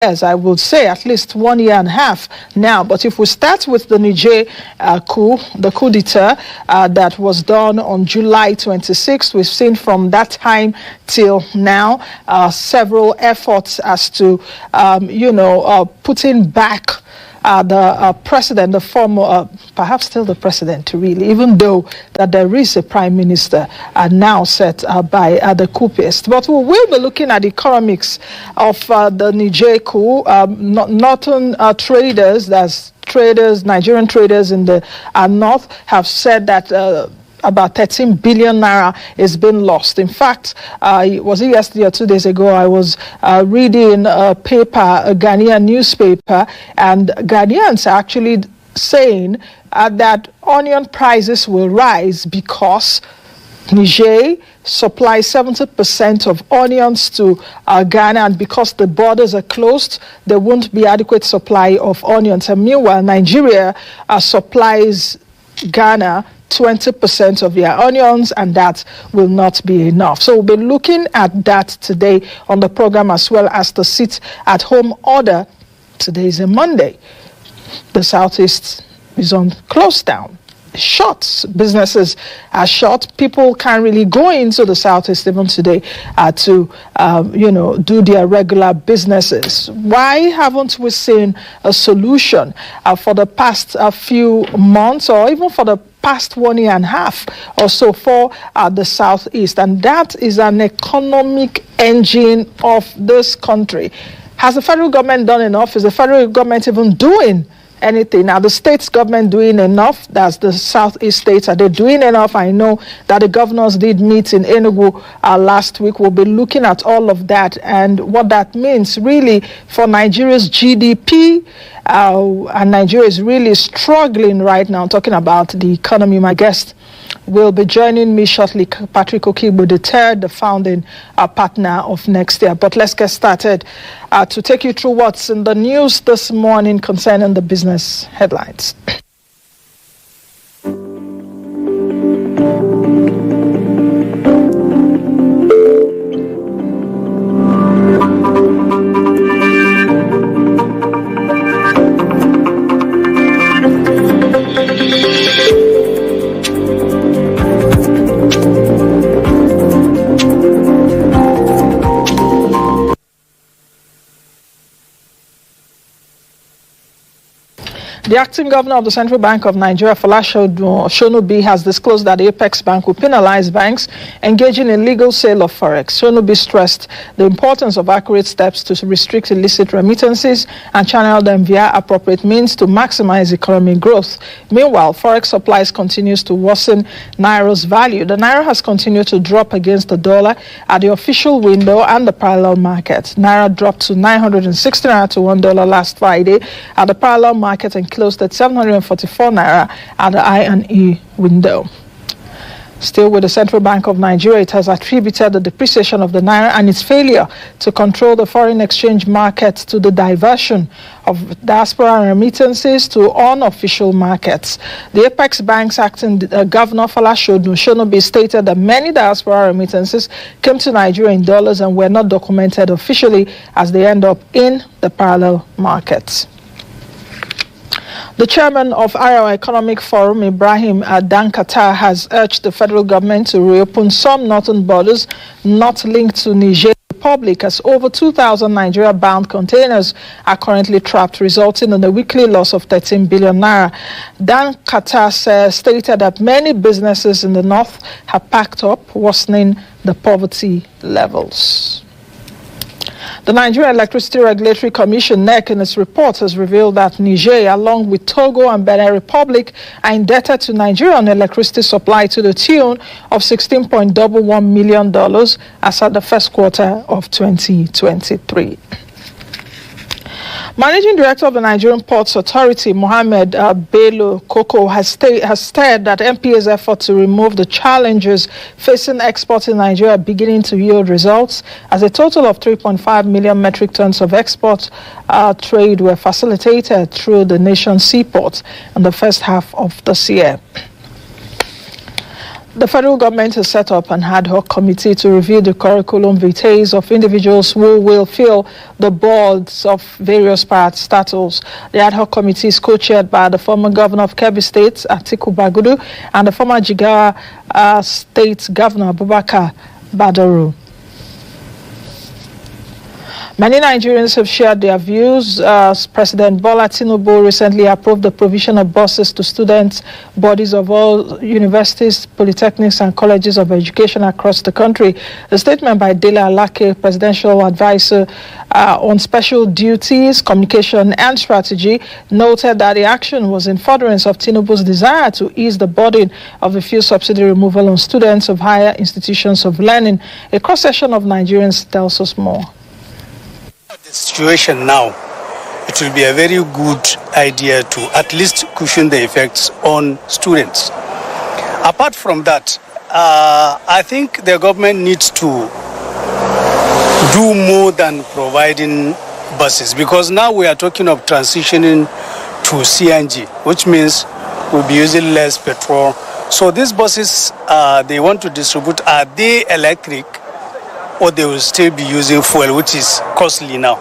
years, I would say, at least 1 year and a half now. But if we start with the Niger coup, the coup d'etat that was done on July 26th, we've seen from that time till now several efforts as to, putting back the president, the former, perhaps still the president, really, even though that there is a prime minister now set by the coupists. But we will be looking at the economics of the Niger coup. Northern traders, that's traders, Nigerian traders in the north, have said that about 13 billion naira is being lost. In fact, was it yesterday or 2 days ago, I was reading a paper, a Ghanaian newspaper, and Ghanaians are actually saying that onion prices will rise because Niger supplies 70% of onions to Ghana, and because the borders are closed, there won't be adequate supply of onions. And meanwhile, Nigeria supplies Ghana 20% of their onions, and that will not be enough. So we'll be looking at that today on the program, as well as the sit-at-home order. Today is a Monday. The Southeast is on close down. Shut. Businesses are shut. People can't really go into the Southeast even today to do their regular businesses. Why haven't we seen a solution for the past few months, or even for the past 1 year and a half or so for the Southeast? And that is an economic engine of this country. Has the federal government done enough? Is the federal government even doing anything? Now, the states government doing enough? That's the Southeast states. Are they doing enough? I know that the governors did meet in Enugu last week. We'll be looking at all of that and what that means really for Nigeria's GDP. And Nigeria is really struggling right now, talking about the economy. My guest will be joining me shortly, Patrick Okigbo III, the founding partner of Next Year. But let's get started to take you through what's in the news this morning concerning the business headlines. The acting governor of the Central Bank of Nigeria, Shonubi, has disclosed that the Apex Bank will penalize banks engaging in illegal sale of forex. Shonubi stressed the importance of accurate steps to restrict illicit remittances and channel them via appropriate means to maximize economic growth. Meanwhile, forex supplies continues to worsen Naira's value. The Naira has continued to drop against the dollar at the official window and the parallel market. Naira dropped to 960 Naira to $1 last Friday at the parallel market and closed at 744 Naira at the I&E window. Still with the Central Bank of Nigeria, it has attributed the depreciation of the Naira and its failure to control the foreign exchange market to the diversion of diaspora remittances to unofficial markets. The Apex Bank's acting governor, Shonubi, stated that many diaspora remittances came to Nigeria in dollars and were not documented officially as they end up in the parallel markets. The chairman of Arewa Economic Forum, Ibrahim Dankata, has urged the federal government to reopen some northern borders not linked to Niger Republic, as over 2,000 Nigeria-bound containers are currently trapped, resulting in a weekly loss of 13 billion naira. Dankata stated that many businesses in the north have packed up, worsening the poverty levels. The Nigeria Electricity Regulatory Commission, NEC, in its report has revealed that Niger, along with Togo and Benin Republic, are indebted to Nigeria on electricity supply to the tune of $16.11 million as at the first quarter of 2023. Managing Director of the Nigerian Ports Authority, Mohammed Bello Koko, has said that NPA's effort to remove the challenges facing exports in Nigeria are beginning to yield results, as a total of 3.5 million metric tons of export trade were facilitated through the nation's seaports in the first half of this year. The federal government has set up an ad hoc committee to review the curriculum vitae of individuals who will fill the boards of various parastatals. The ad hoc committee is co-chaired by the former governor of Kebbi State, Atiku Bagudu, and the former Jigawa State Governor, Abubakar Badaru. Many Nigerians have shared their views as President Bola Tinubu recently approved the provision of buses to students, bodies of all universities, polytechnics and colleges of education across the country. A statement by Dele Alake, Presidential Advisor on Special Duties, Communication and Strategy, noted that the action was in furtherance of Tinubu's desire to ease the burden of the fuel subsidy removal on students of higher institutions of learning. A cross-section of Nigerians tells us more. The situation now, it will be a very good idea to at least cushion the effects on students. Apart from that, I think the government needs to do more than providing buses, because now we are talking of transitioning to CNG, which means we'll be using less petrol. So these buses they want to distribute, are they electric, or they will still be using fuel, which is costly now?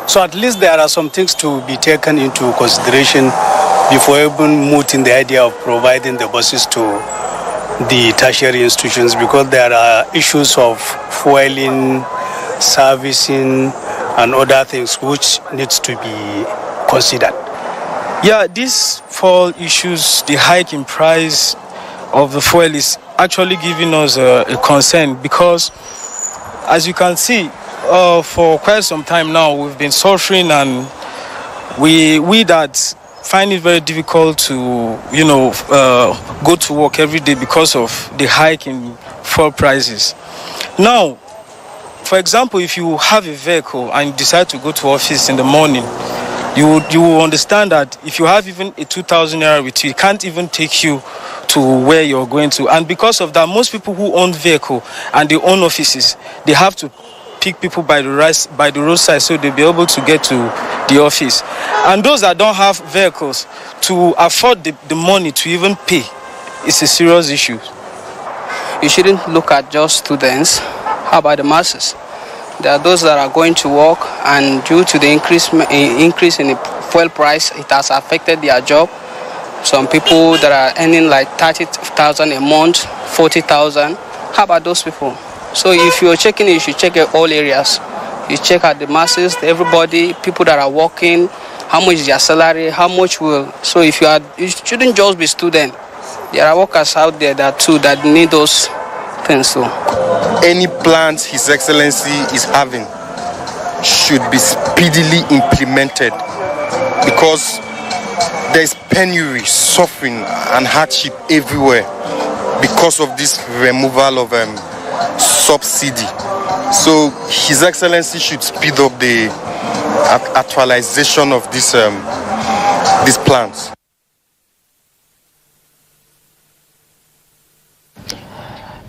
So at least there are some things to be taken into consideration before even mooting the idea of providing the buses to the tertiary institutions, because there are issues of fueling, servicing, and other things which needs to be considered. Yeah, these fuel issues, the hike in price of the fuel is actually giving us a concern, because as you can see, for quite some time now, we've been suffering, and we that find it very difficult to, go to work every day because of the hike in fuel prices. Now, for example, if you have a vehicle and you decide to go to office in the morning, you will understand that if you have even a 2,000 naira with you, it can't even take you to where you're going to. And because of that, most people who own vehicle and they own offices, they have to pick people by the roadside so they'll be able to get to the office. And those that don't have vehicles, to afford the money to even pay, it's a serious issue. You shouldn't look at just students. How about the masses? There are those that are going to work, and due to the increase in the fuel price, it has affected their job. Some people that are earning like 30,000 a month, 40,000. How about those people? So if you're checking it, you should check at all areas. You check at the masses, everybody, people that are working, how much is their salary, how much will. So you shouldn't just be student. There are workers out there that need those things too. Any plans His Excellency is having should be speedily implemented, because there's penury, suffering, and hardship everywhere because of this removal of subsidy. So His Excellency should speed up the actualization of these plans.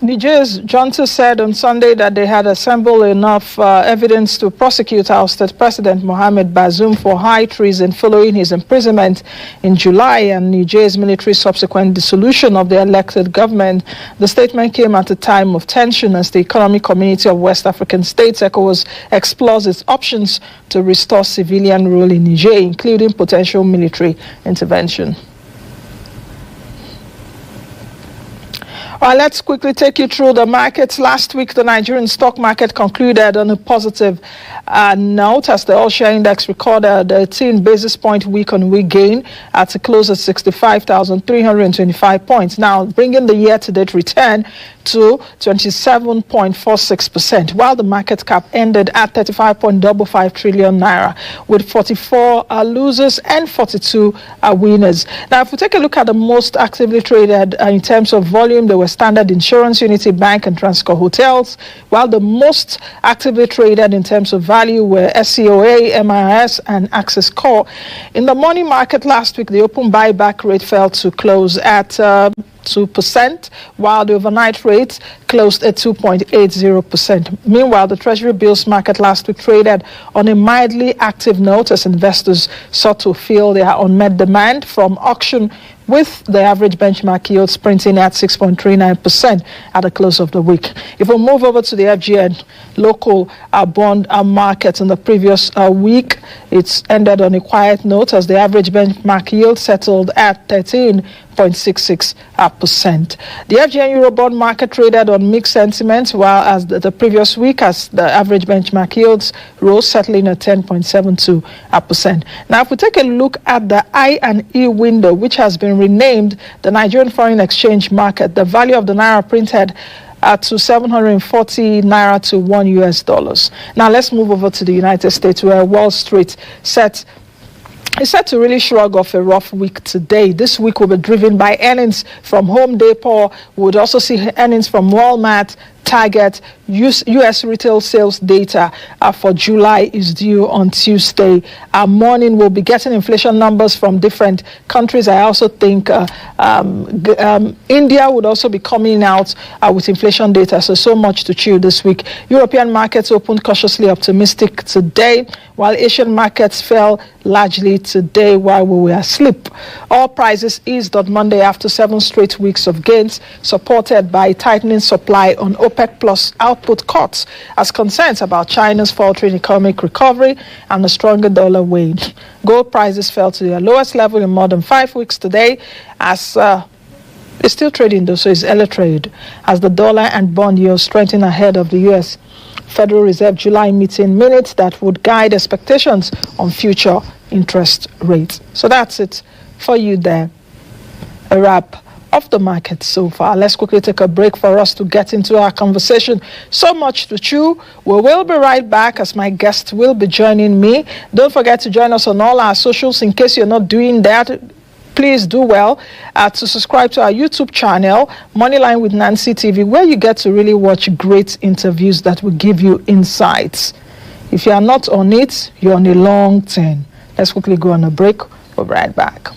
Niger's Johnson said on Sunday that they had assembled enough evidence to prosecute ousted President Mohamed Bazoum for high treason following his imprisonment in July and Niger's military subsequent dissolution of the elected government. The statement came at a time of tension as the Economic Community of West African States, ECOWAS, explores its options to restore civilian rule in Niger, including potential military intervention. Let's quickly take you through the markets. Last week, the Nigerian stock market concluded on a positive note as the all-share index recorded a 10 basis point week-on-week gain at a close at 65,325 points. Now, bringing the year-to-date return to 27.46%, while the market cap ended at 35.55 trillion naira, with 44 losers and 42 winners. Now, if we take a look at the most actively traded in terms of volume, there were Standard Insurance, Unity Bank, and Transcorp Hotels, while the most actively traded in terms of value were SCOA, MRS, and Access Core. In the money market last week, the open buyback rate fell to close at 2%, while the overnight rate closed at 2.80%. Meanwhile, the Treasury bills market last week traded on a mildly active note as investors sought to fill their unmet demand from auction with the average benchmark yields printing at 6.39% at the close of the week. If we move over to the FGN local bond market in the previous week, it's ended on a quiet note as the average benchmark yield settled at 13.66%. The FGN Eurobond market traded on mixed sentiment, while as the previous week, as the average benchmark yields rose, settling at 10.72%. Now, if we take a look at the I&E window, which has been renamed the Nigerian Foreign Exchange Market, the value of the naira printed to 740 naira to $1. Now, let's move over to the United States, where Wall Street is set to really shrug off a rough week today. This week will be driven by earnings from Home Depot. We would also see earnings from Walmart, Target. U.S. retail sales data for July is due on Tuesday morning. We'll be getting inflation numbers from different countries. I also think India would also be coming out with inflation data. So much to chew this week. European markets opened cautiously optimistic today, while Asian markets fell largely today while we were asleep. Oil prices eased on Monday after 7 straight weeks of gains, supported by tightening supply on OPEC Plus output cuts as concerns about China's faltering economic recovery and the stronger dollar weighed. Gold prices fell to their lowest level in more than 5 weeks today, as it's still trading though, so it's early trade, as the dollar and bond yield strengthen ahead of the U.S. Federal Reserve July meeting minutes that would guide expectations on future interest rates. So that's it for you there. A wrap of the market so far. Let's quickly take a break for us to get into our conversation. So much to chew. We will be right back as my guest will be joining me. Don't forget to join us on all our socials. In case you're not doing that, please do well to subscribe to our YouTube channel, Moneyline with Nancy TV, where you get to really watch great interviews that will give you insights. If you are not on it, you're on a long term. Let's quickly go on a break. We'll be right back.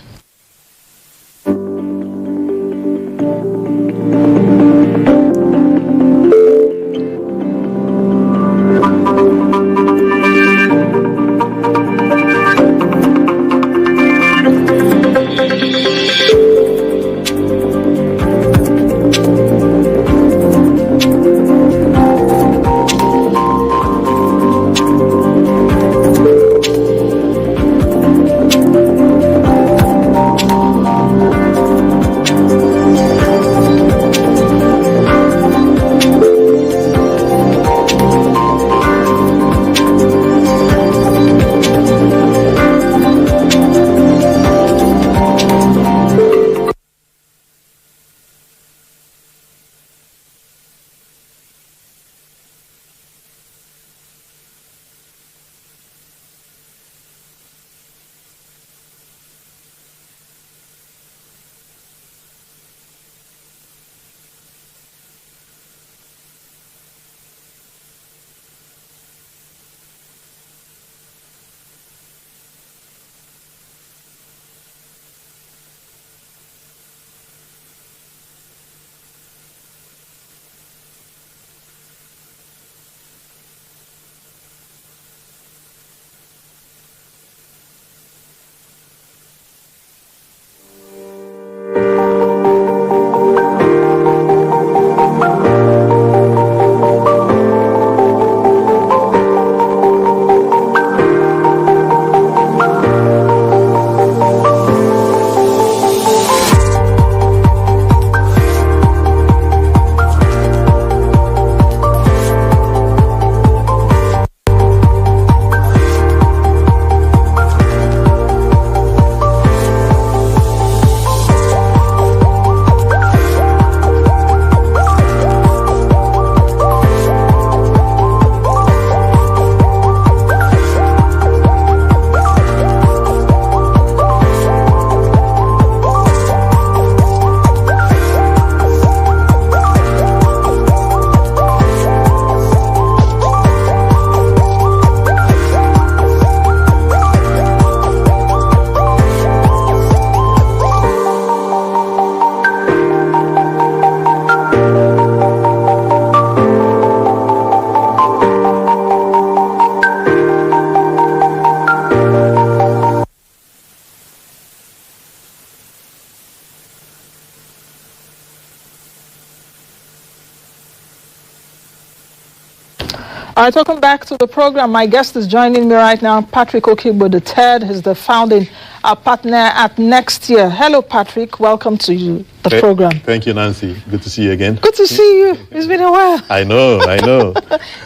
All right, welcome back to the program. My guest is joining me right now, Patrick Okigbo III. He's the founding partner at Next Year. Hello, Patrick. Welcome to the program. Thank you, Nancy. Good to see you again. Good to see you. It's been a while. I know.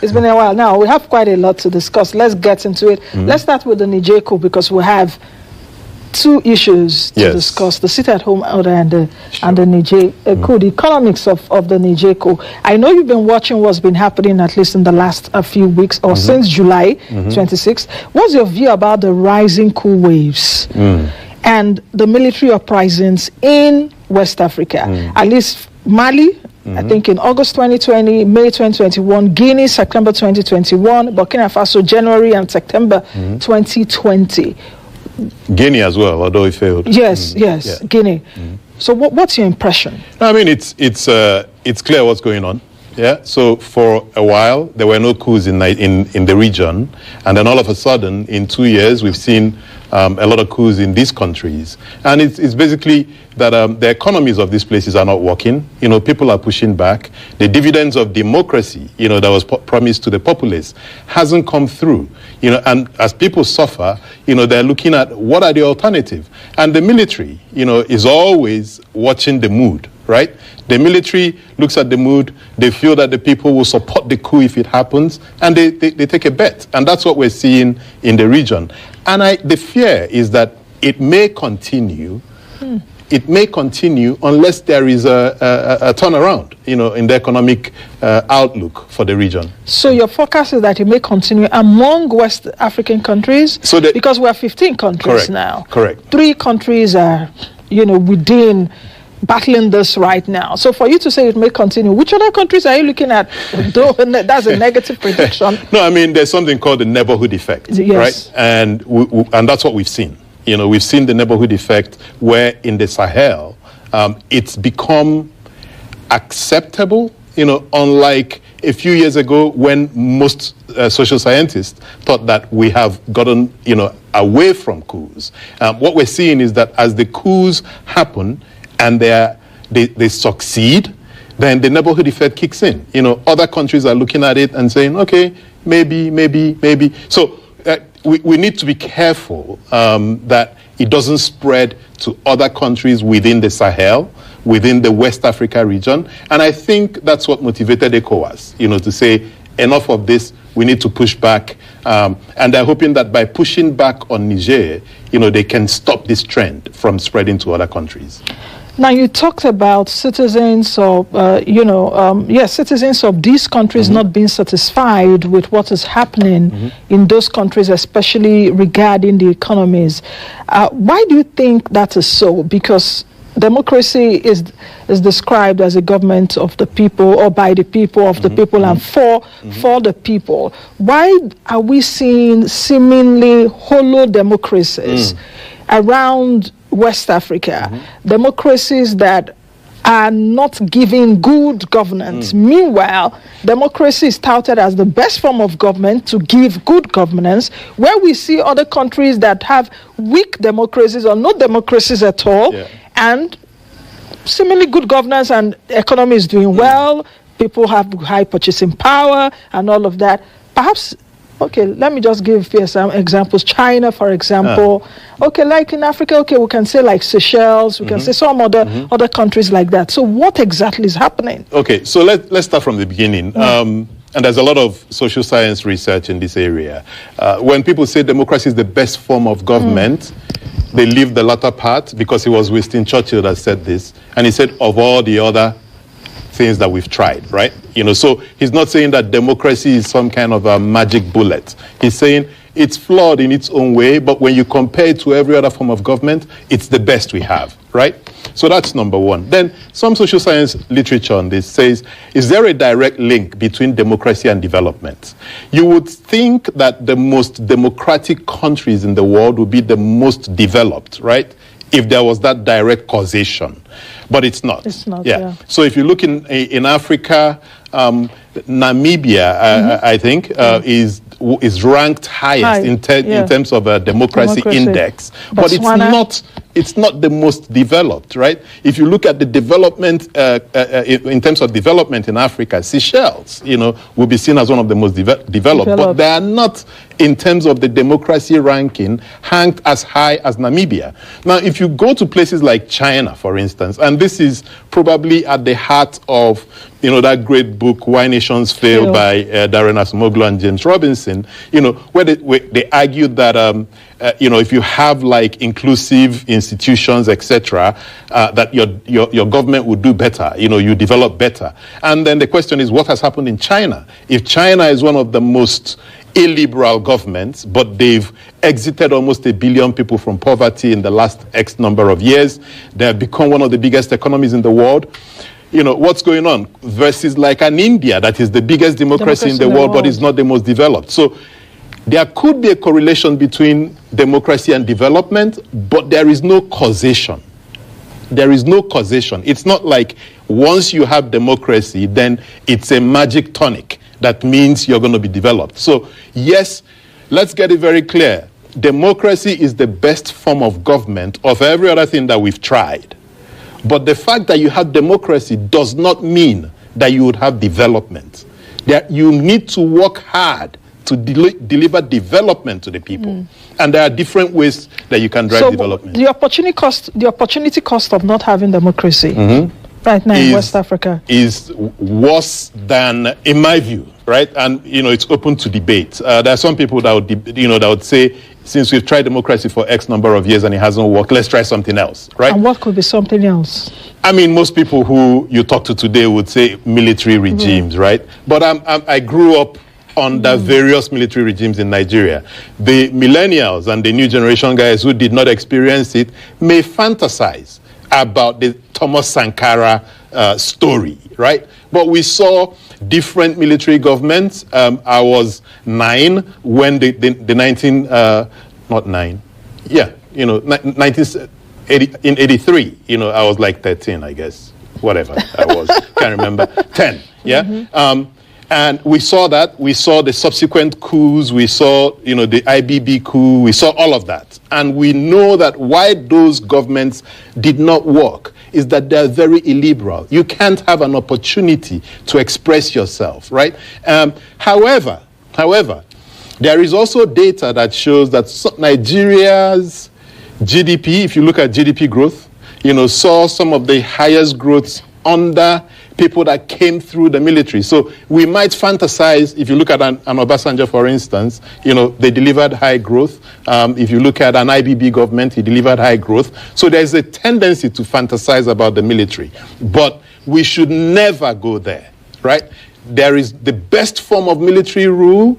It's been a while. Now, we have quite a lot to discuss. Let's get into it. Let's start with the Niger coup because we have two issues to discuss: the sit-at-home order and the Niger coup, the economics of the Niger coup. I know you've been watching what's been happening at least in the last few weeks or since July 26. What's your view about the rising coup waves and the military uprisings in West Africa? At least Mali, I think in August 2020, May 2021, Guinea, September 2021, Burkina Faso, January and September 2020. Guinea as well, although it failed. Yes, Guinea. So what's your impression? I mean, it's clear what's going on. Yeah. So for a while there were no coups in the region, and then all of a sudden, in 2 years, we've seen a lot of coups in these countries, and it's basically that the economies of these places are not working. You know, people are pushing back. The dividends of democracy, you know, that was promised to the populace, hasn't come through. You know, and as people suffer, you know, they're looking at what are the alternative, and the military, you know, is always watching the mood. Right? The military looks at the mood, they feel that the people will support the coup if it happens, and they take a bet. And that's what we're seeing in the region. And the fear is that it may continue. It may continue unless there is a turnaround, you know, in the economic outlook for the region. So your forecast is that it may continue among West African countries? Because we have 15 countries now. Correct. 3 countries are, you know, within battling this right now. So for you to say it may continue, which other countries are you looking at? That's a negative prediction. No, I mean, there's something called the neighborhood effect, right? And and that's what we've seen. You know, we've seen the neighborhood effect where in the Sahel, it's become acceptable, you know, unlike a few years ago when most social scientists thought that we have gotten, you know, away from coups. What we're seeing is that as the coups happen, and they succeed, then the neighborhood effect kicks in. You know, other countries are looking at it and saying, okay, maybe. So we need to be careful that it doesn't spread to other countries within the Sahel, within the West Africa region. And I think that's what motivated ECOWAS, you know, to say, enough of this, we need to push back. And they're hoping that by pushing back on Niger, you know, they can stop this trend from spreading to other countries. Now, you talked about citizens of, citizens of these countries not being satisfied with what is happening in those countries, especially regarding the economies. Why do you think that is so? Because democracy is described as a government of the people or by the people, of the people, and for the people. Why are we seeing seemingly hollow democracies around West Africa, democracies that are not giving good governance? Meanwhile, democracy is touted as the best form of government to give good governance, where we see other countries that have weak democracies or no democracies at all, and seemingly good governance, and the economy is doing well, people have high purchasing power and all of that. Perhaps, okay, let me just give you some examples. China, for example. Okay, like in Africa, okay, we can say like Seychelles, we can say some other countries like that. So what exactly is happening? Okay, so let's start from the beginning. And there's a lot of social science research in this area. When people say democracy is the best form of government, they leave the latter part, because it was Winston Churchill that said this, and he said of all the other things that we've tried, right? You know, so he's not saying that democracy is some kind of a magic bullet. He's saying it's flawed in its own way, but when you compare it to every other form of government, it's the best we have, right? So that's number one. Then some social science literature on this says, is there a direct link between democracy and development? You would think that the most democratic countries in the world would be the most developed, right? If there was that direct causation. But it's not. It's not, So if you look in Africa, Namibia, I think, is ranked highest in terms of a democracy index. But it's not it's not the most developed, right? If you look at the development, in terms of development in Africa, Seychelles, will be seen as one of the most developed, but they are not, in terms of the democracy ranking, ranked as high as Namibia. Now, if you go to places like China, for instance, and this is probably at the heart of, that great book, Why Nations Fail, by Darren Acemoglu and James Robinson, where they argued that, if you have like inclusive institutions, etc., that your government would do better, you develop better. And then the question is, what has happened in China? If China is one of the most illiberal governments, but they've exited almost 1 billion people from poverty in the last X number of years, they have become one of the biggest economies in the world. What's going on versus like an India that is the biggest democracy in the world, but is not the most developed. So there could be a correlation between democracy and development, but there is no causation. There is no causation. It's not like once you have democracy, then it's a magic tonic that means you're going to be developed. So yes, let's get it very clear. Democracy is the best form of government of every other thing that we've tried. But the fact that you have democracy does not mean that you would have development. You need to work hard to deliver development to the people. And there are different ways that you can drive development. The opportunity cost of not having democracy right now in West Africa is worse than, in my view, right? And it's open to debate. There are some people that would say, since we've tried democracy for X number of years and it hasn't worked, let's try something else, right? And what could be something else? I mean, most people who you talk to today would say military regimes, right? But I grew up under various military regimes in Nigeria. The millennials and the new generation guys who did not experience it may fantasize about the Thomas Sankara story, right? But we saw different military governments. I was 9 when the 1983, I was like 13, I guess, whatever I was, can't remember, 10, yeah? And we saw that. We saw the subsequent coups. We saw, the IBB coup. We saw all of that. And we know that why those governments did not work is that they're very illiberal. You can't have an opportunity to express yourself, right? However, there is also data that shows that Nigeria's GDP, if you look at GDP growth, saw some of the highest growths under people that came through the military. So we might fantasize, if you look at an Obasanjo, for instance, they delivered high growth. If you look at an IBB government, he delivered high growth. So there's a tendency to fantasize about the military. But we should never go there, right? There is the best form of military rule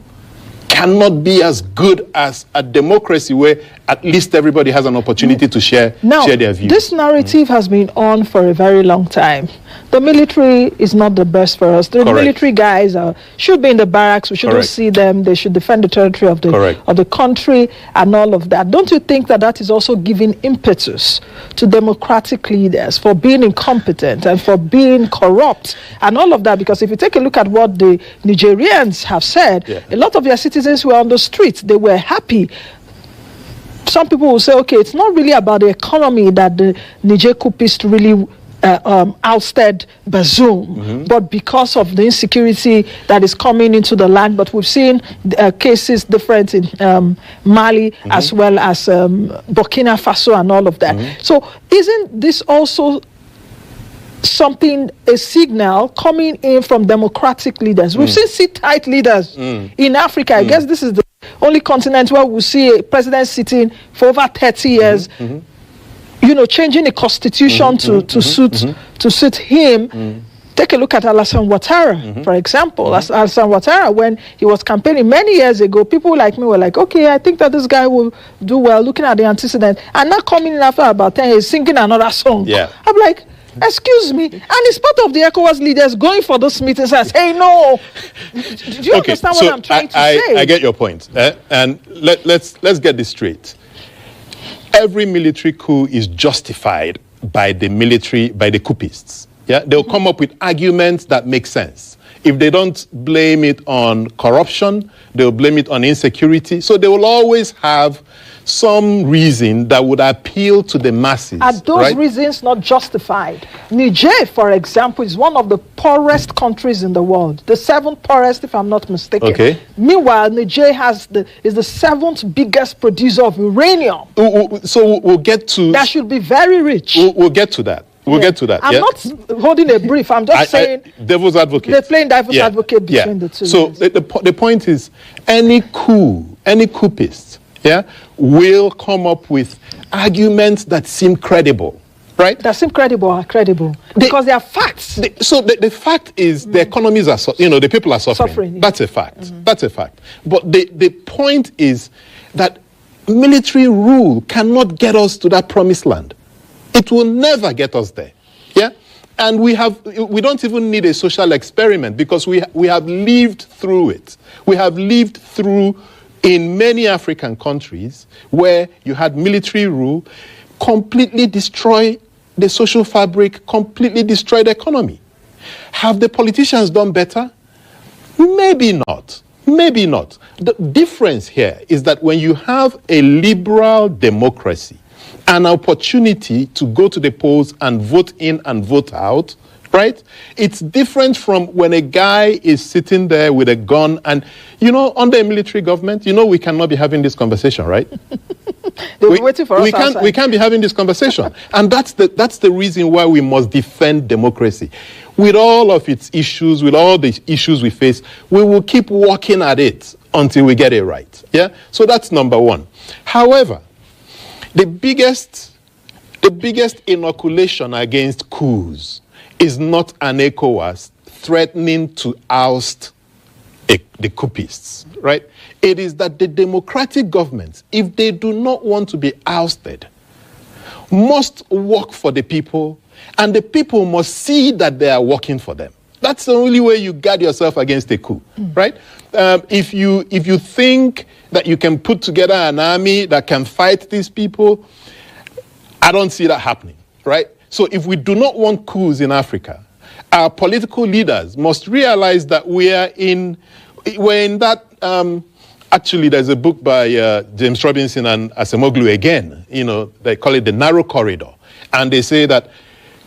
cannot be as good as a democracy where at least everybody has an opportunity to share their views. This narrative has been on for a very long time. The military is not the best for us. The military guys should be in the barracks. We shouldn't see them. They should defend the territory of the country and all of that. Don't you think that is also giving impetus to democratic leaders for being incompetent and for being corrupt and all of that? Because if you take a look at what the Nigerians have said, a lot of their citizens were on the streets. They were happy. Some people will say, okay, it's not really about the economy that the Niger coupists really ousted Bazoum, but because of the insecurity that is coming into the land. But we've seen cases different in Mali as well as Burkina Faso and all of that. So isn't this also a signal coming in from democratic leaders? We've seen sit-tight leaders in Africa. I guess this is the only continent where we see a president sitting for over 30 years, changing the constitution to suit him. Take a look at Alassane Ouattara, for example. Alassane Ouattara, when he was campaigning many years ago, people like me were like, okay, I think that this guy will do well, looking at the antecedent, and not coming in after about 10 years, singing another song. I'm like, excuse me, and it's part of the ECOWAS leaders going for those meetings and say, hey, no. Do you understand what I'm trying to say? I get your point. And let's get this straight. Every military coup is justified by the coupists. Yeah, they'll come up with arguments that make sense. If they don't blame it on corruption, they'll blame it on insecurity. So they will always have some reason that would appeal to the masses. Are those reasons not justified? Niger, for example, is one of the poorest countries in the world. The 7th poorest, if I'm not mistaken. Okay. Meanwhile, Niger is the 7th biggest producer of uranium. So we'll get to... That should be very rich. We'll get to that. We'll get to that. I'm not holding a brief. I'm just saying... devil's advocate. They're playing devil's advocate between the two. So the point is, any coupist, will come up with arguments that seem credible, right? That seem credible are credible. Because they are facts. The fact is the economies are, the people are suffering. That's a fact. That's a fact. But the point is that military rule cannot get us to that promised land. It will never get us there. Yeah? And we don't even need a social experiment because we have lived through it. We have lived through in many African countries where you had military rule completely destroy the social fabric, completely destroy the economy. Have the politicians done better? Maybe not. Maybe not. The difference here is that when you have a liberal democracy, an opportunity to go to the polls and vote in and vote out, right? It's different from when a guy is sitting there with a gun and, under a military government, we cannot be having this conversation, right? They'll be waiting for us outside. We can't be having this conversation. And that's the reason why we must defend democracy. With all of its issues, with all the issues we face, we will keep working at it until we get it right. Yeah? So that's number one. However, the biggest inoculation against coups is not an ECOWAS threatening to oust the coupists, right? It is that the democratic governments, if they do not want to be ousted, must work for the people, and the people must see that they are working for them. That's the only way you guard yourself against a coup, right? If you think that you can put together an army that can fight these people, I don't see that happening, right? So if we do not want coups in Africa, our political leaders must realize that we're in that... actually, there's a book by James Robinson and Acemoglu again. They call it the narrow corridor. And they say that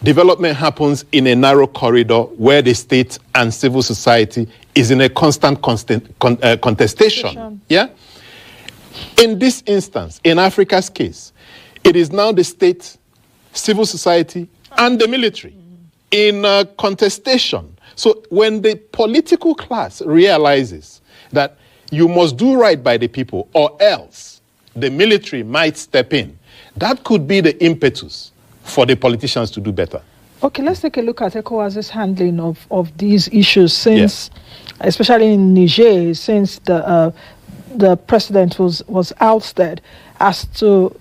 development happens in a narrow corridor where the state and civil society is in a constant contestation. Yeah? In this instance, in Africa's case, it is now the state, civil society, and the military in contestation. So when the political class realizes that you must do right by the people or else the military might step in, that could be the impetus for the politicians to do better. Okay, let's take a look at ECOWAS's handling of these issues since, especially in Niger, since the president was ousted, as to,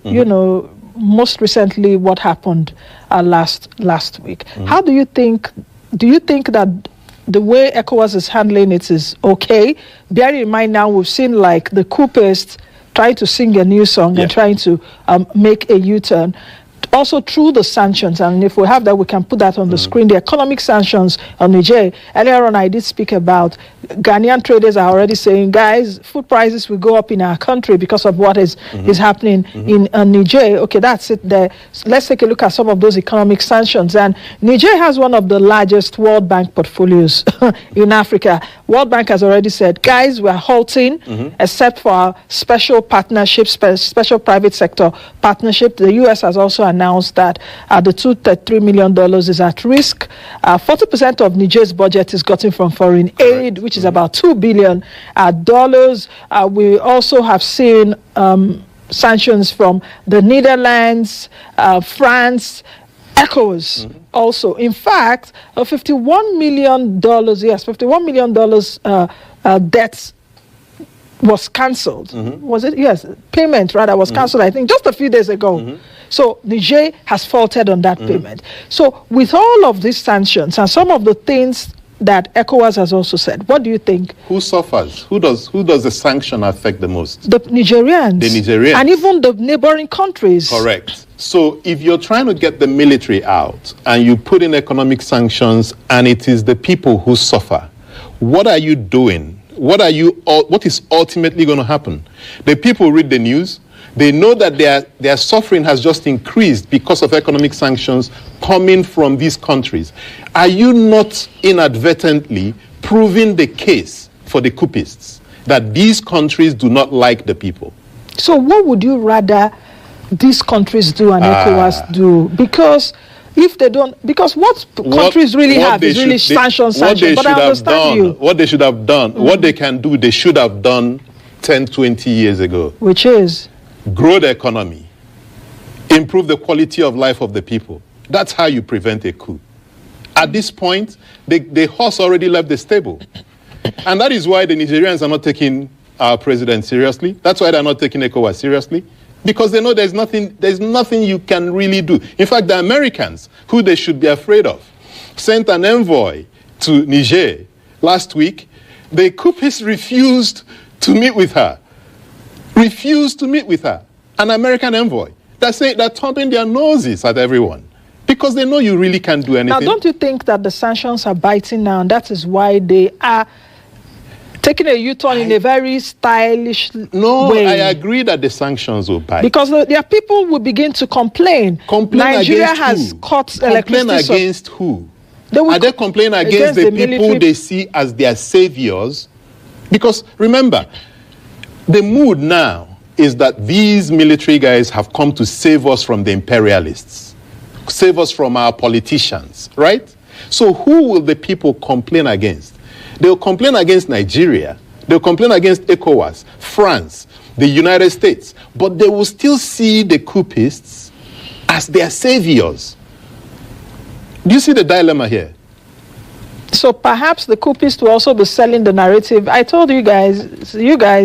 most recently what happened last week. How do you think that the way ECOWAS is handling it is okay? Bearing in mind now we've seen like the coupists trying to sing a new song and trying to make a U-turn. Also through the sanctions, and if we have that, we can put that on the screen, the economic sanctions on Niger. Earlier on, I did speak about Ghanaian traders are already saying, guys, food prices will go up in our country because of what is happening in Niger. Okay, that's it there. So let's take a look at some of those economic sanctions. And Niger has one of the largest World Bank portfolios in Africa. World Bank has already said, guys, we're halting, except for our special partnerships, special private sector partnership. The U.S. has also announced that the $233 million is at risk. 40% of Niger's budget is gotten from foreign aid, which is about $2 billion. We also have seen sanctions from the Netherlands, France, ECOWAS also. In fact, $51 million, $51 million debts was cancelled. Was it? Yes, payment rather was cancelled, I think, just a few days ago. So Niger has faltered on that payment. So with all of these sanctions and some of the things that ECOWAS has also said, what do you think? Who suffers? Who does the sanction affect the most? The Nigerians. The Nigerians. And even the neighboring countries. Correct. So if you're trying to get the military out and you put in economic sanctions and it is the people who suffer, what are you doing? What is ultimately going to happen? The people read the news, They know that their suffering has just increased because of economic sanctions coming from these countries. Are you not inadvertently proving the case for the coupists that these countries do not like the people? So what would you rather these countries do and ECOWAS do? Because if they don't, because what countries really have is really sanctions. But I understand you. What they should have done, what they can do, they should have done 10, 20 years ago. Which is? Grow the economy. Improve the quality of life of the people. That's how you prevent a coup. At this point, the horse already left the stable. And that is why the Nigerians are not taking our president seriously. That's why they're not taking ECOWAS seriously. Because they know there's nothing you can really do. In fact, the Americans, who they should be afraid of, sent an envoy to Niger last week. The coupists refused to meet with her. Refused to meet with her. An American envoy. They're thumping their noses at everyone. Because they know you really can't do anything. Now, don't you think that the sanctions are biting now, and that is why they are taking a U-turn in a very stylish way? No, I agree that the sanctions will bite. Because there are people who begin to complain. Nigeria has cut electricity. Complain against who? Are they complaining against the people they see as their saviors? Because remember, the mood now is that these military guys have come to save us from the imperialists, save us from our politicians, right? So who will the people complain against? They'll complain against Nigeria. They'll complain against ECOWAS, France, the United States. But they will still see the coupists as their saviors. Do you see the dilemma here? So perhaps the coupists will also be selling the narrative. I told you guys,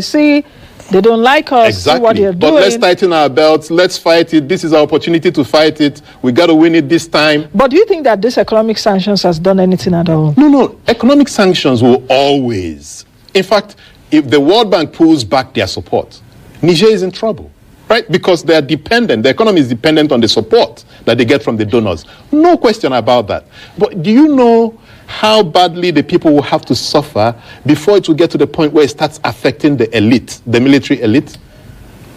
see, they don't like us, exactly. See what they're doing. But let's tighten our belts, let's fight it. This is our opportunity to fight it. We got to win it this time. But do you think that this economic sanctions has done anything at all? No. Economic sanctions will always. In fact, if the World Bank pulls back their support, Niger is in trouble, right? Because they are dependent. The economy is dependent on the support that they get from the donors. No question about that. But do you know how badly the people will have to suffer before it will get to the point where it starts affecting the elite, the military elite?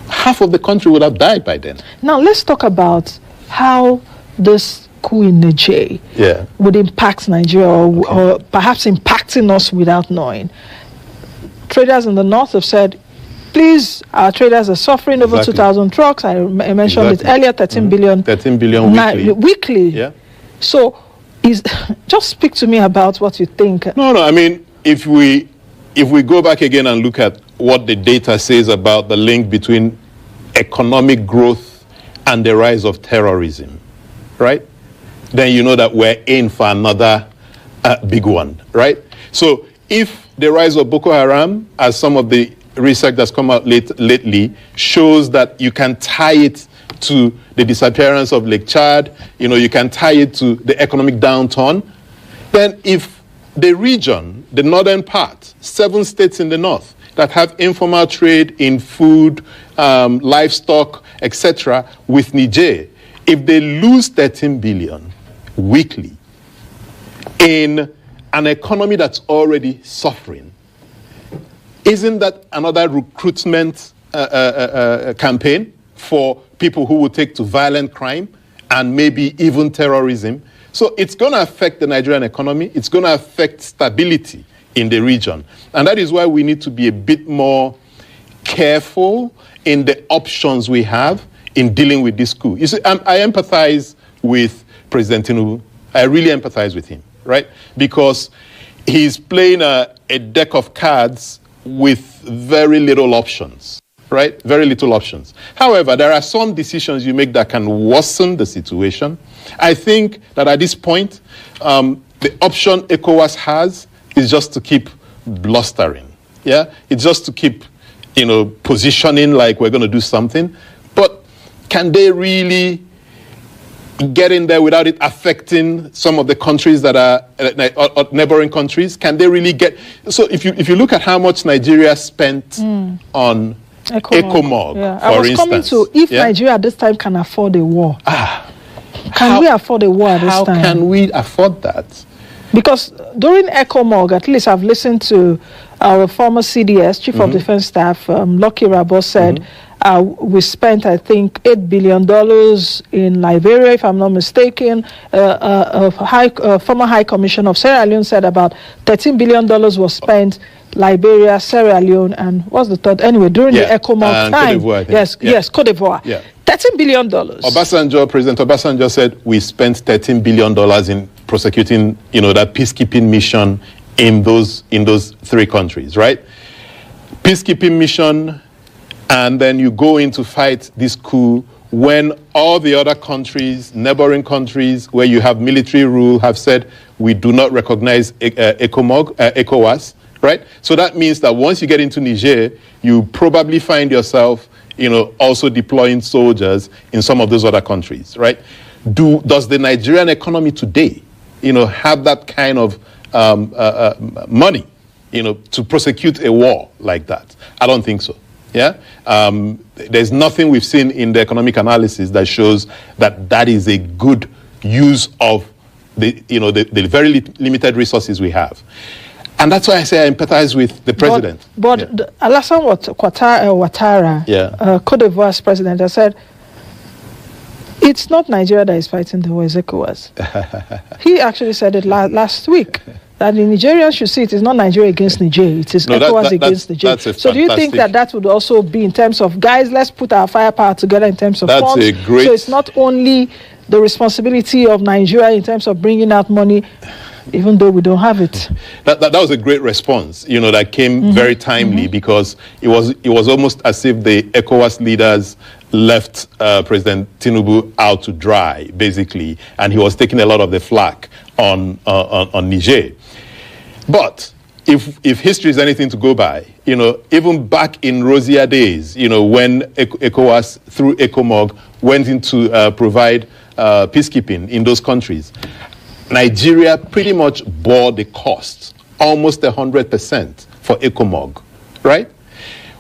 Half of the country would have died by then. Now, let's talk about how this coup in Niger would impact Nigeria or perhaps impacting us without knowing. Traders in the north have said, please, our traders are suffering over 2,000 trucks. I mentioned it earlier, 13 billion. 13 billion weekly. Yeah. So, just speak to me about what you think. No, I mean, if we go back again and look at what the data says about the link between economic growth and the rise of terrorism, right? Then you know that we're in for another big one, right? So if the rise of Boko Haram, as some of the research that's come out lately, shows that you can tie it to the disappearance of Lake Chad, you can tie it to the economic downturn, then if the region, the northern part, 7 states in the north that have informal trade in food, livestock, etc., with Niger, if they lose 13 billion weekly in an economy that's already suffering, isn't that another recruitment campaign for people who will take to violent crime and maybe even terrorism? So it's going to affect the Nigerian economy. It's going to affect stability in the region. And that is why we need to be a bit more careful in the options we have in dealing with this coup. You see, I empathize with President Tinubu. I really empathize with him, right? Because he's playing a deck of cards with very little options. Right? Very little options. However, there are some decisions you make that can worsen the situation. I think that at this point, the option ECOWAS has is just to keep blustering. Yeah? It's just to keep, positioning like we're going to do something. But can they really get in there without it affecting some of the countries that are neighboring countries? Can they really get... So if you look at how much Nigeria spent on ECOMOG, I was coming to, if Nigeria at this time can afford a war, can we afford a war at this time? How can we afford that? Because during ECOMOG, at least I've listened to our former CDS, Chief of Defense Staff, Lucky Rabo, said We spent, I think, $8 billion in Liberia, if I'm not mistaken. Former High Commissioner of Sierra Leone said about $13 billion was spent. Liberia, Sierra Leone, and what's the third? Anyway, during the ECOMOG time. Cote d'Ivoire, yes, Cote d'Ivoire. Yeah. $13 billion. President Obasanjo said we spent $13 billion in prosecuting, that peacekeeping mission in those 3 countries, right? Peacekeeping mission, and then you go in to fight this coup when all the other countries, neighboring countries, where you have military rule, have said we do not recognize ECOWAS, right? So that means that once you get into Niger, you probably find yourself, also deploying soldiers in some of those other countries, right? Does the Nigerian economy today, have that kind of money, to prosecute a war like that? I don't think so. Yeah, there's nothing we've seen in the economic analysis that shows that is a good use of the very limited resources we have. And that's why I say I empathize with the president. But Alassane Ouattara, Cote d'Ivoire's president, has said, it's not Nigeria that is fighting the war, it's ECOWAS. He actually said it last week, that the Nigerians should see it is not Nigeria against Niger, it is ECOWAS against Niger. So do you think that would also be in terms of, guys, let's put our firepower together in terms of funds? So it's not only the responsibility of Nigeria in terms of bringing out money, even though we don't have it. That was a great response, that came very timely, because it was almost as if the ECOWAS leaders left President Tinubu out to dry, basically, and he was taking a lot of the flak on Niger. But if history is anything to go by, even back in rosier days, when ECOWAS through ECOMOG went in to provide peacekeeping in those countries, Nigeria pretty much bore the cost, almost 100% for ECOMOG, right?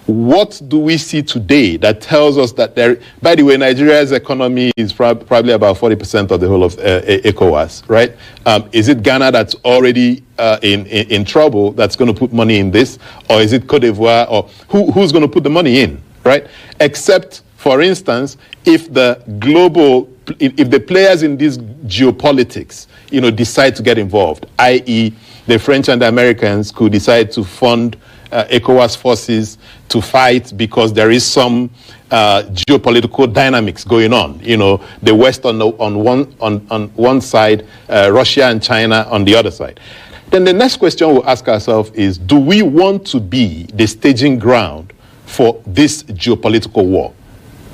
What do we see today that tells us that by the way, Nigeria's economy is probably about 40% of the whole of ECOWAS, right? Is it Ghana that's already in trouble that's going to put money in this? Or is it Cote d'Ivoire? Or who's going to put the money in, right? Except, for instance, if the players in this geopolitics, decide to get involved, i.e. the French and the Americans could decide to fund ECOWAS forces to fight because there is some geopolitical dynamics going on. The West on one side, Russia and China on the other side. Then the next question we'll ask ourselves is, do we want to be the staging ground for this geopolitical war?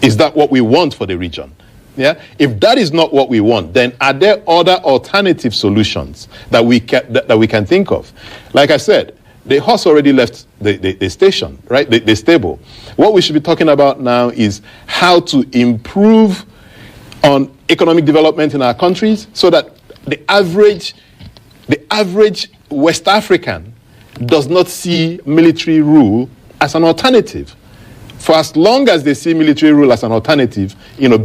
Is that what we want for the region? Yeah. If that is not what we want, then are there other alternative solutions that we can think of? Like I said, the horse already left the station, right? The stable. What we should be talking about now is how to improve on economic development in our countries so that the average West African does not see military rule as an alternative. For as long as they see military rule as an alternative,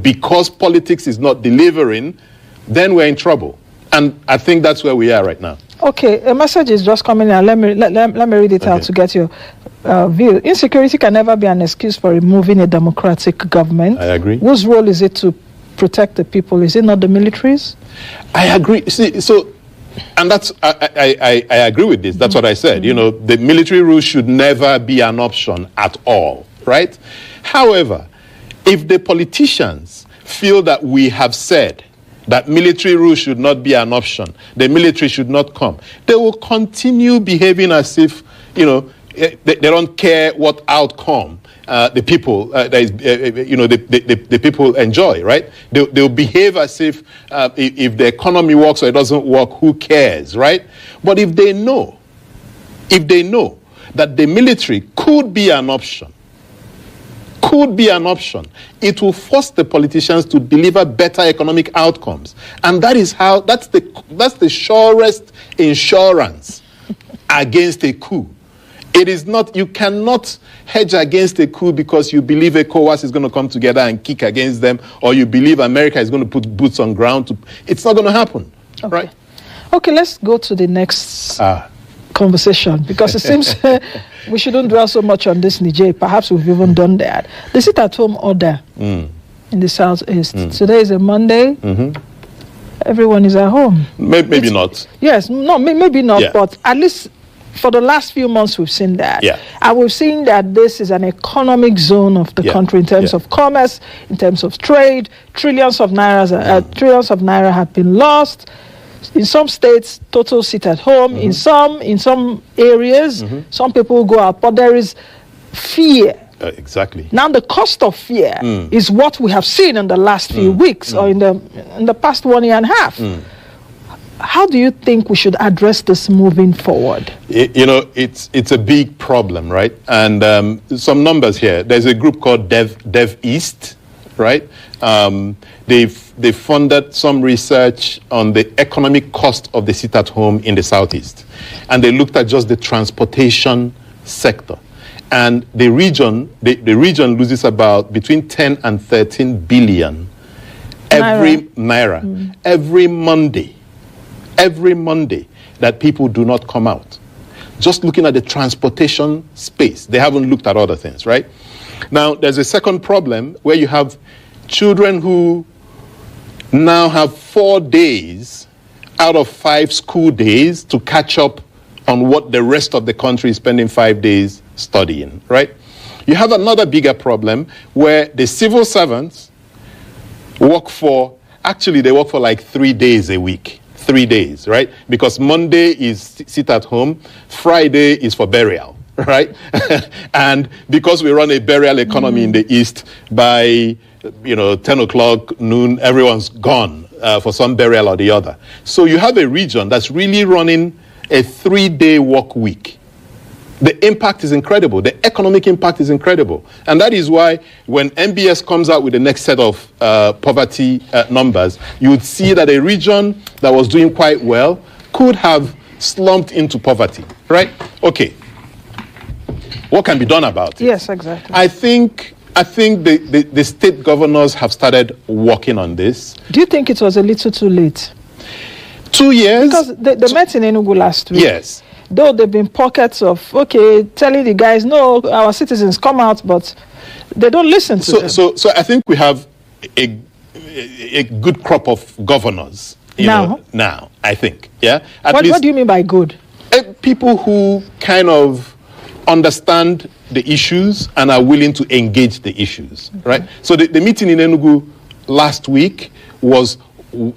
because politics is not delivering, then we're in trouble. And I think that's where we are right now. Okay, a message is just coming in. Let me read it out to get your view. Insecurity can never be an excuse for removing a democratic government. I agree. Whose role is it to protect the people? Is it not the militaries? I agree. See, and that's I agree with this. That's what I said. The military rule should never be an option at all. Right? However, if the politicians feel that we have said that military rule should not be an option, the military should not come, they will continue behaving as if, they don't care what outcome the people the people enjoy, right? They'll behave as if the economy works or it doesn't work, who cares, right? But if they know that the military could be an option, it will force the politicians to deliver better economic outcomes. And that's the surest insurance against a coup. It is not, you cannot hedge against a coup because you believe ECOWAS is going to come together and kick against them, or you believe America is going to put boots on ground. It's not going to happen, okay. Right? Okay, let's go to the next conversation, because it seems we shouldn't dwell so much on this Niger. Perhaps we've even done that. The sit-at-home order in the southeast. Today is a Monday. Everyone is at home. Maybe not. Yes, no, maybe not, Yeah. but at least for the last few months we've seen that. Yeah. And we've seen that this is an economic zone of the country in terms of commerce, in terms of trade. Trillions of naira have been lost. In some states, total sit at home. In some areas, some people go out, but there is fear. Exactly. Now, the cost of fear is what we have seen in the last few weeks or in the past 1 year and a half. How do you think we should address this moving forward? It's a big problem, right? And some numbers here. There's a group called Dev East, right? They've funded some research on the economic cost of the sit-at-home in the southeast, and they looked at just the transportation sector. And the region loses about between 10 and 13 billion every Monday that people do not come out. Just looking at the transportation space, they haven't looked at other things, right? Now, there's a second problem where you have children who now have 4 days out of 5 school days to catch up on what the rest of the country is spending 5 days studying, right? You have another bigger problem where the civil servants work for like 3 days a week. 3 days, right? Because Monday is sit at home, Friday is for burial, right? And because we run a burial economy in the East, by 10 o'clock, noon, everyone's gone for some burial or the other. So you have a region that's really running a 3-day work week. The impact is incredible. The economic impact is incredible. And that is why when MBS comes out with the next set of poverty numbers, you would see that a region that was doing quite well could have slumped into poverty, right? Okay. What can be done about it? Yes, exactly. I think the state governors have started working on this. Do you think it was a little too late? 2 years? Because they met in Enugu last week. Yes. Though there have been pockets of, telling the guys, no, our citizens come out, but they don't listen to them. So I think we have a good crop of governors now, I think. Yeah. What do you mean by good? People who kind of understand the issues and are willing to engage the issues, right? So the meeting in Enugu last week was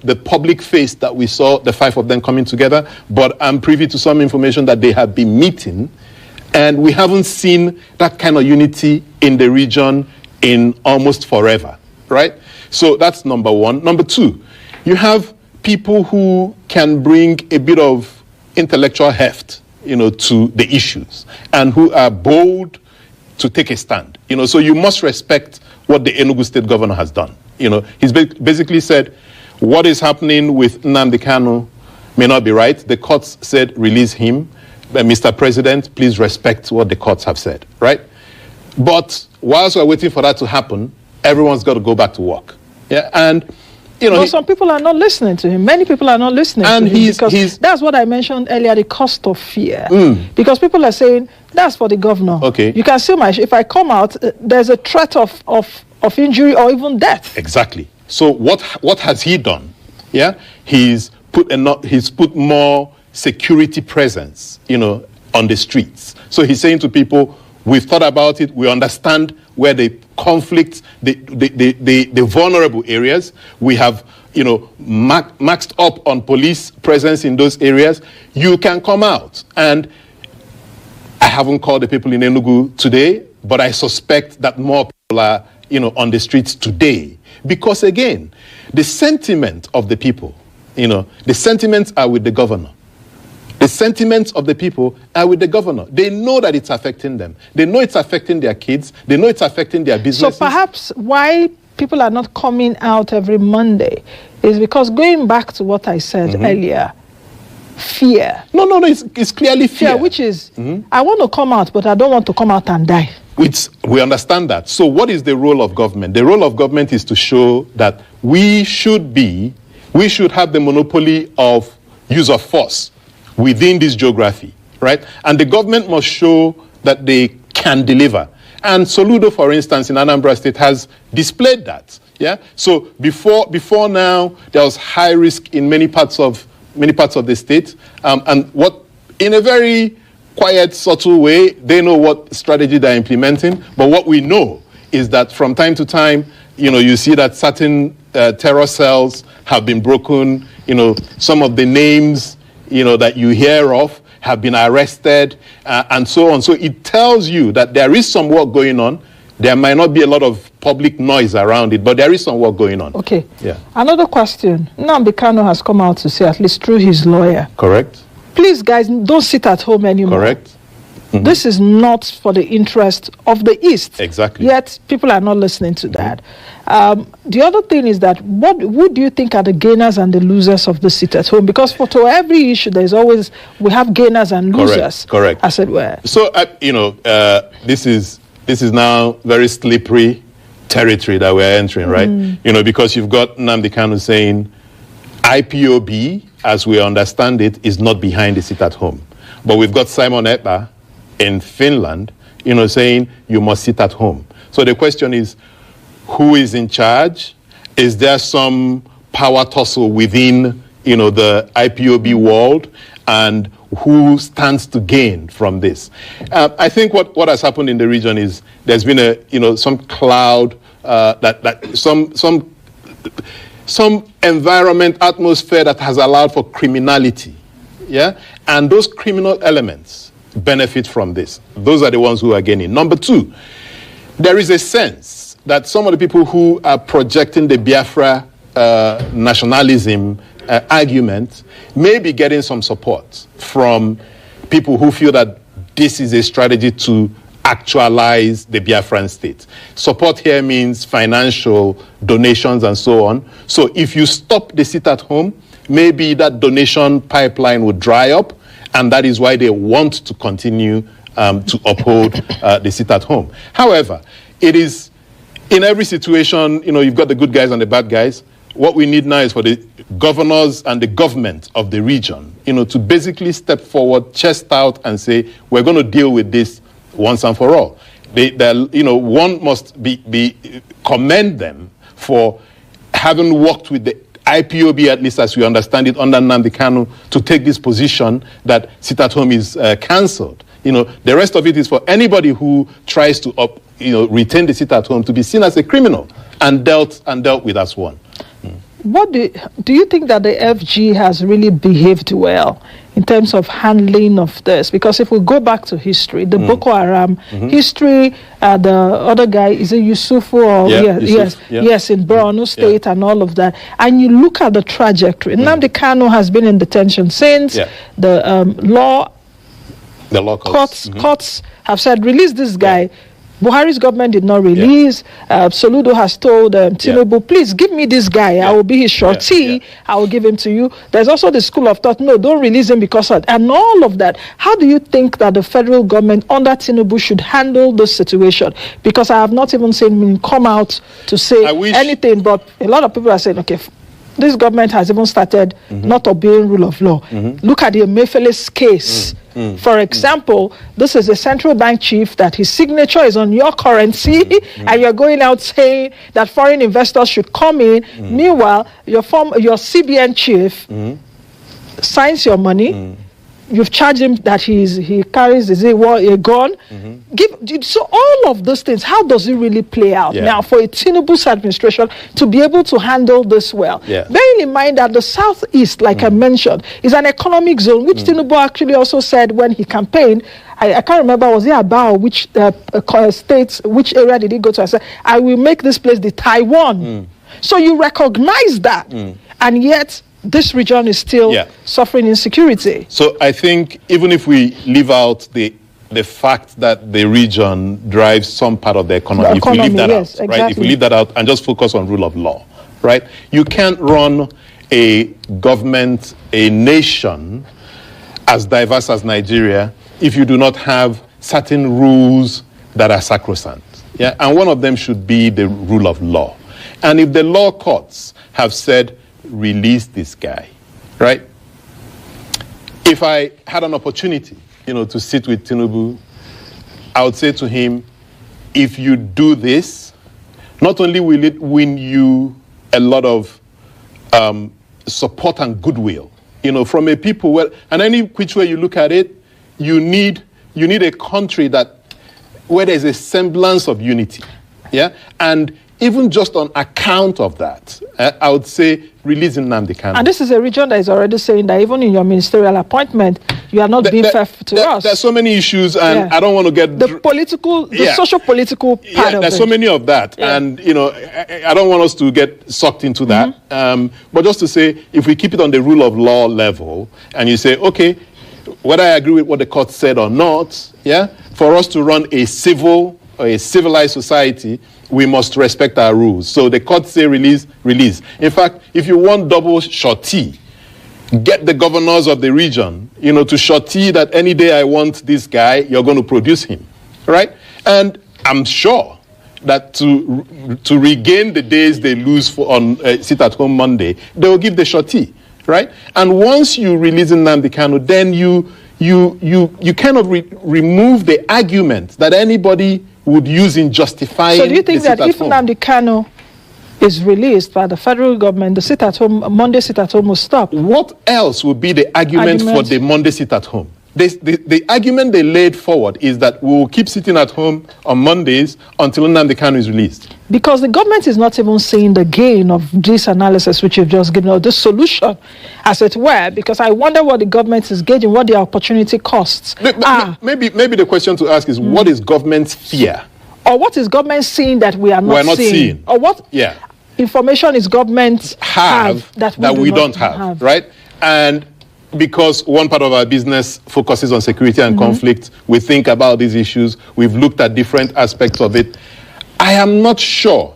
the public face that we saw, the 5 of them coming together, but I'm privy to some information that they have been meeting, and we haven't seen that kind of unity in the region in almost forever, right? So that's number one. Number two, you have people who can bring a bit of intellectual heft, to the issues, and who are bold to take a stand. So you must respect what the Enugu state governor has done. He's basically said, what is happening with Nnamdi Kanu may not be right. The courts said release him. Mr. President, please respect what the courts have said, right? But whilst we're waiting for that to happen, everyone's got to go back to work. Yeah, and some people are not listening to him. Many people are not listening to him because that's what I mentioned earlier, the cost of fear. Because people are saying, that's for the governor. Okay. You can see if I come out, there's a threat of injury or even death. Exactly. So what has he done? Yeah, he's put more security presence, on the streets. So he's saying to people, we've thought about it. We understand where the conflicts, the vulnerable areas. We have, maxed up on police presence in those areas. You can come out. And I haven't called the people in Enugu today, but I suspect that more people are, on the streets today. Because again, the sentiment of the people, the sentiments are with the governor. The sentiments of the people are with the governor. They know that it's affecting them. They know it's affecting their kids. They know it's affecting their businesses. So perhaps why people are not coming out every Monday is because, going back to what I said earlier, fear. No, it's clearly fear. Which is, I want to come out, but I don't want to come out and die. We understand that. So what is the role of government? The role of government is to show that we should have the monopoly of use of force within this geography. right? And the government must show that they can deliver. And Soludo, for instance, in Anambra State has displayed that. Yeah. So before now, there was high risk in many parts of the state, and what in a very quiet, subtle way, they know what strategy they're implementing. But what we know is that from time to time, you see that certain terror cells have been broken. Some of the names, that you hear of have been arrested, and so on. So it tells you that there is some work going on. There might not be a lot of public noise around it, but there is some work going on. Okay. Yeah. Another question. Nnamdi Kanu has come out to say, at least through his lawyer. Correct. Please, guys, don't sit at home anymore. Correct. Mm-hmm. This is not for the interest of the East. Exactly. Yet, people are not listening to that. The other thing is that, who do you think are the gainers and the losers of the sit at home? Because for every issue, we have gainers and losers. Correct. As it were. So, this is now very slippery territory that we're entering, right? Because you've got Nnamdi Kanu saying IPOB, as we understand it, is not behind the sit at home. But we've got Simon Ekpa in Finland, saying you must sit at home. So the question is, who is in charge? Is there some power tussle within, the IPOB world? And who stands to gain from this? I think what has happened in the region is there's been some cloud, some environment, atmosphere that has allowed for criminality. Yeah? And those criminal elements benefit from this. Those are the ones who are gaining. Number two, there is a sense that some of the people who are projecting the Biafra nationalism argument may be getting some support from people who feel that this is a strategy to actualize the Biafran state. Support here means financial donations and so on. So if you stop the sit at home, maybe that donation pipeline would dry up, and that is why they want to continue to uphold the sit at home. However, it is in every situation, you've got the good guys and the bad guys. What we need now is for the governors and the government of the region, to basically step forward, chest out, and say, we're going to deal with this once and for all. One must be commend them for having worked with the IPOB, at least as we understand it, under Nnamdi Kanu, to take this position that sit at home is cancelled. The rest of it is for anybody who tries to retain the sit at home to be seen as a criminal and dealt with as one. What do you think that the FG has really behaved well in terms of handling of this? Because if we go back to history, the Boko Haram history, the other guy, is it Yusufu? Or yes, in Borno State and all of that. And you look at the trajectory. Nnamdi Kanu has been in detention since. The law courts have said, release this guy. Buhari's government did not release. Soludo has told Tinubu, please give me this guy. I will be his shorty. I will give him to you. There's also the school of thought, no, don't release him because of, and all of that. How do you think that the federal government under Tinubu should handle this situation? Because I have not even seen him come out to say anything, but a lot of people are saying, okay, this government has even started not obeying rule of law. Look at the Emefiele's case. For example, this is a central bank chief that his signature is on your currency, and you're going out saying that foreign investors should come in. Meanwhile, your CBN chief signs your money. You've charged him that he carries a gun. So all of those things, how does it really play out now for a Tinubu's administration to be able to handle this well? Bearing in mind that the Southeast, like I mentioned, is an economic zone, which Tinubu actually also said when he campaigned. I can't remember, was it about which states, which area did he go to? I said, I will make this place the Taiwan. So you recognize that, and yet this region is still suffering insecurity. So I think even if we leave out the fact that the region drives some part of the economy, if we leave that out, right? If we leave that out and just focus on rule of law, right? You can't run a government, a nation as diverse as Nigeria if you do not have certain rules that are sacrosanct. And one of them should be the rule of law. And if the law courts have said, release this guy, right? If I had an opportunity to sit with Tinubu, I would say to him, if you do this, not only will it win you a lot of support and goodwill, from a people, and any which way you look at it, you need a country where there's a semblance of unity, yeah? And even just on account of that, I would say releasing Nnamdi Kanu. And this is a region that is already saying that even in your ministerial appointment, you are not being fair to us. There's so many issues, and I don't want to get... The social-political part of it. There's so many of that, and, I don't want us to get sucked into that. But just to say, if we keep it on the rule of law level, and you say, okay, whether I agree with what the court said or not, for us to run a civil or a civilized society, we must respect our rules. So the court say release. In fact, if you want double shorty, get the governors of the region, to shorty that any day I want this guy, you're going to produce him, right? And I'm sure that to regain the days they lose on sit-at-home Monday, they will give the shorty, right? And once you release Nnamdi Kanu, then you kind of remove the argument that anybody would use in justifying. So do you think that if Nnamdi Kanu is released by the federal government, the Monday sit-at-home will stop? What else would be the argument for the Monday sit-at-home? The argument they laid forward is that we will keep sitting at home on Mondays until Nnamdi Kanu is released. Because the government is not even seeing the gain of this analysis which you've just given, or the solution, as it were, because I wonder what the government is gauging, what the opportunity costs. Maybe the question to ask is, what is government's fear? Or what is government seeing that we are not seeing? Or what information is government have that we don't have, right? And because one part of our business focuses on security and conflict, we think about these issues, we've looked at different aspects of it. I am not sure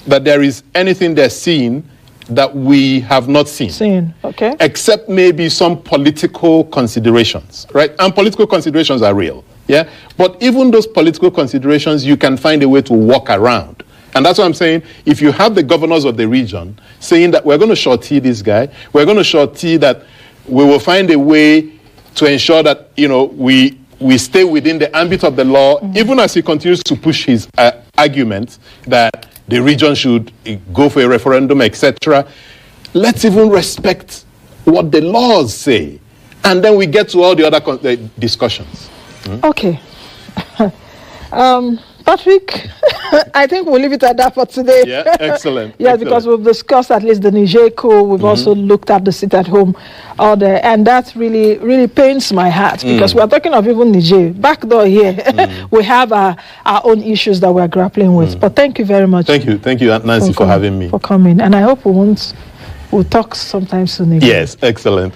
that there is anything they're seeing that we have not seen. Okay. Except maybe some political considerations, right? And political considerations are real, yeah? But even those political considerations, you can find a way to walk around. And that's what I'm saying. If you have the governors of the region saying that we're going to shorty this guy, we're going to shorty that we will find a way to ensure that, we stay within the ambit of the law, even as he continues to push his argument that the region should go for a referendum, etc. Let's even respect what the laws say. And then we get to all the other discussions. Okay. Patrick, I think we'll leave it at that for today. Yeah, excellent. Because we've discussed at least the Niger COUP. We've also looked at the sit-at-home order, and that really, really pains my heart because we're talking of even Niger. Back door here, we have our own issues that we're grappling with. But thank you very much. Thank you, Nancy, for having me. For coming, and I hope we'll talk sometime soon. Again. Yes, excellent.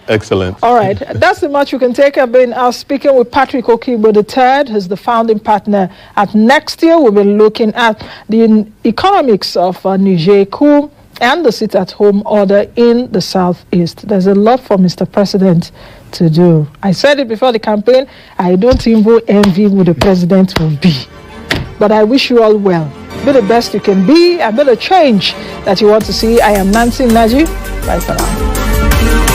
All right, that's the much we can take. I've been speaking with Patrick Okigbo III, who's the founding partner at Next Year. We've been looking at the economics of Niger COUP and the sit-at-home order in the Southeast. There's a lot for Mr. President to do. I said it before the campaign, I don't even envy who the president will be. But I wish you all well. Be the best you can be and be the change that you want to see. I am Nancy Naji. Bye for now.